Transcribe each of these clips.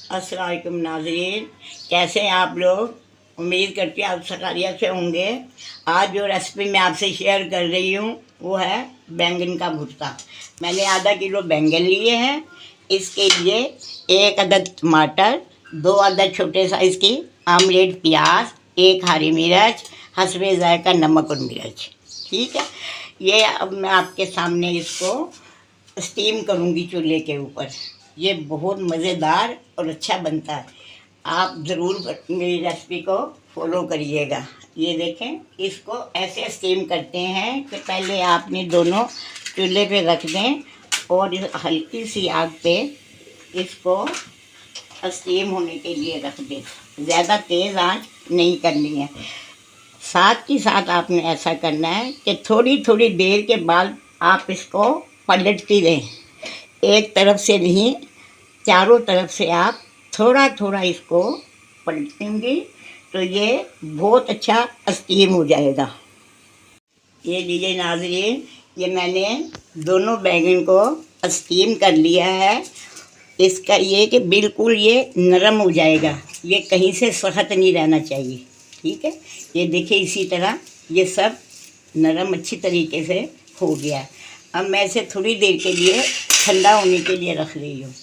अस्सलाम वालेकुम नाज़रीन, कैसे हैं आप लोग। उम्मीद करती हूँ आप खैरियत से होंगे। आज जो रेसिपी मैं आपसे शेयर कर रही हूँ वो है बैंगन का भुर्ता। मैंने आधा किलो बैंगन लिए हैं। इसके लिए एक अदद टमाटर, दो अदद छोटे साइज़ की आमलेट प्याज, एक हरी मिर्च, हस्बे ज़ायका नमक और मिर्च। ठीक है, ये अब मैं आपके सामने इसको स्टीम करूँगी चूल्हे के ऊपर। ये बहुत मज़ेदार और अच्छा बनता है। आप ज़रूर मेरी रेसिपी को फॉलो करिएगा। ये देखें, इसको ऐसे स्टीम करते हैं कि पहले आपने दोनों चूल्हे पे रख दें और इस हल्की सी आग पे इसको स्टीम होने के लिए रख दें। ज़्यादा तेज़ आंच नहीं करनी है। साथ ही साथ आपने ऐसा करना है कि थोड़ी थोड़ी देर के बाद आप इसको पलटती रहें। एक तरफ से नहीं, चारों तरफ से आप थोड़ा थोड़ा इसको पलटेंगे तो ये बहुत अच्छा स्टीम हो जाएगा। ये लीजिए नाज़रीन, ये मैंने दोनों बैंगन को स्टीम कर लिया है। इसका ये कि बिल्कुल ये नरम हो जाएगा, ये कहीं से सख्त नहीं रहना चाहिए। ठीक है, ये देखिए इसी तरह ये सब नरम अच्छी तरीके से हो गया। अब मैं इसे थोड़ी देर के लिए ठंडा होने के लिए रख रही हूँ।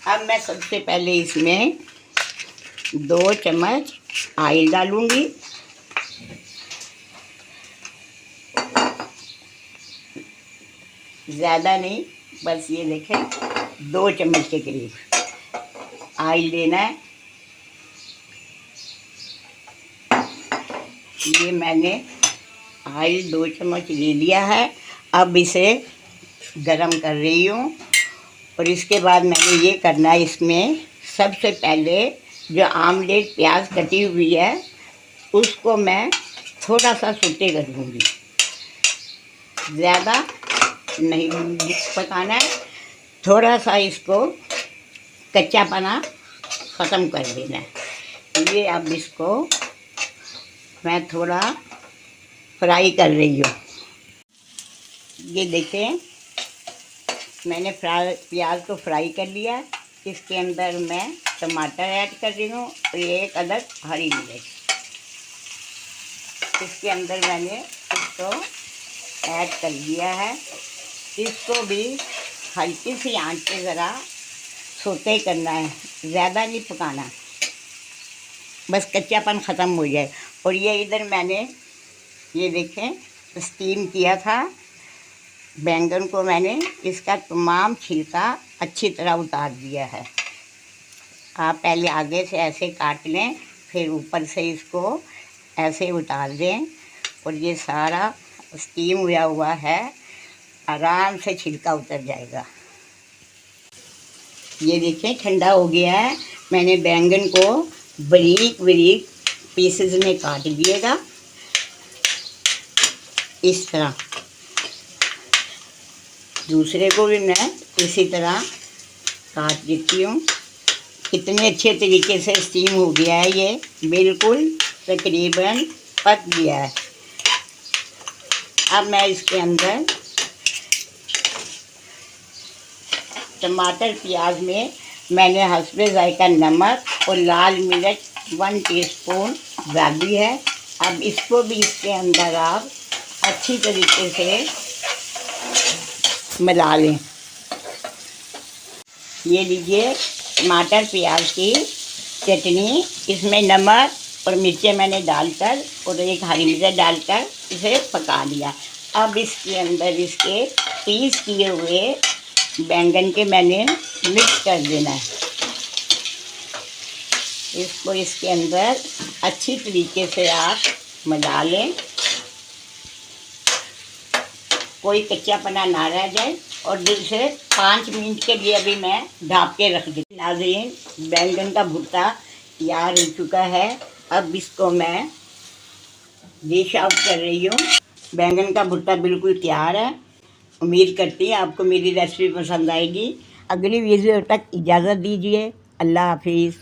अब मैं सबसे पहले इसमें 2 चम्मच ऑयल डालूँगी। ज़्यादा नहीं, बस ये देखें 2 चम्मच के करीब ऑयल लेना है। ये मैंने ऑयल 2 चम्मच ले लिया है। अब इसे गरम कर रही हूँ और इसके बाद मैंने ये करना है, इसमें सबसे पहले जो आमलेट प्याज कटी हुई है उसको मैं थोड़ा सा सूटे कर दूँगी। ज़्यादा नहीं पकाना है, थोड़ा सा इसको कच्चापना ख़त्म कर देना है। ये अब इसको मैं थोड़ा फ्राई कर रही हूँ। ये देखें, मैंने प्याज को फ्राई कर लिया। इसके अंदर मैं टमाटर ऐड कर रही हूँ और एक अदद हरी मिर्च। इसके अंदर मैंने इसको ऐड कर दिया है। इसको भी हल्की सी आंच पे ज़रा सोते करना है, ज़्यादा नहीं पकाना, बस कच्चापन ख़त्म हो जाए। और ये इधर मैंने ये देखें स्टीम किया था बैंगन को, मैंने इसका तमाम छिलका अच्छी तरह उतार दिया है। आप पहले आगे से ऐसे काट लें, फिर ऊपर से इसको ऐसे उतार दें और ये सारा स्टीम हुआ है, आराम से छिलका उतर जाएगा। ये देखिए ठंडा हो गया है। मैंने बैंगन को बारीक बारीक पीसेस में काट दिएगा इस तरह। दूसरे को भी मैं इसी तरह काट देती हूँ। कितने अच्छे तरीके से स्टीम हो गया है, ये बिल्कुल तकरीबन पक गया है। अब मैं इसके अंदर टमाटर प्याज में मैंने हस्बे ज़ायका नमक और लाल मिर्च 1 टीस्पून डाली है। अब इसको भी इसके अंदर आप अच्छी तरीके से मिला लें। ये लीजिए टमाटर प्याज की चटनी, इसमें नमक और मिर्चें मैंने डालकर और एक हरी मिर्च डालकर इसे पका लिया। अब इसके अंदर इसके पीस किए हुए बैंगन के मैंने मिक्स कर देना है। इसको इसके अंदर अच्छी तरीके से आप मिला लें, कोई कच्चापना ना रह जाए। और दिल से 5 मिनट के लिए अभी मैं ढक के रख दी। नाज़रीन, बैंगन का भुर्ता तैयार हो चुका है। अब इसको मैं डिश आउट कर रही हूँ। बैंगन का भुर्ता बिल्कुल तैयार है। उम्मीद करती है आपको मेरी रेसिपी पसंद आएगी। अगली वीडियो तक इजाज़त दीजिए। अल्लाह हाफिज़।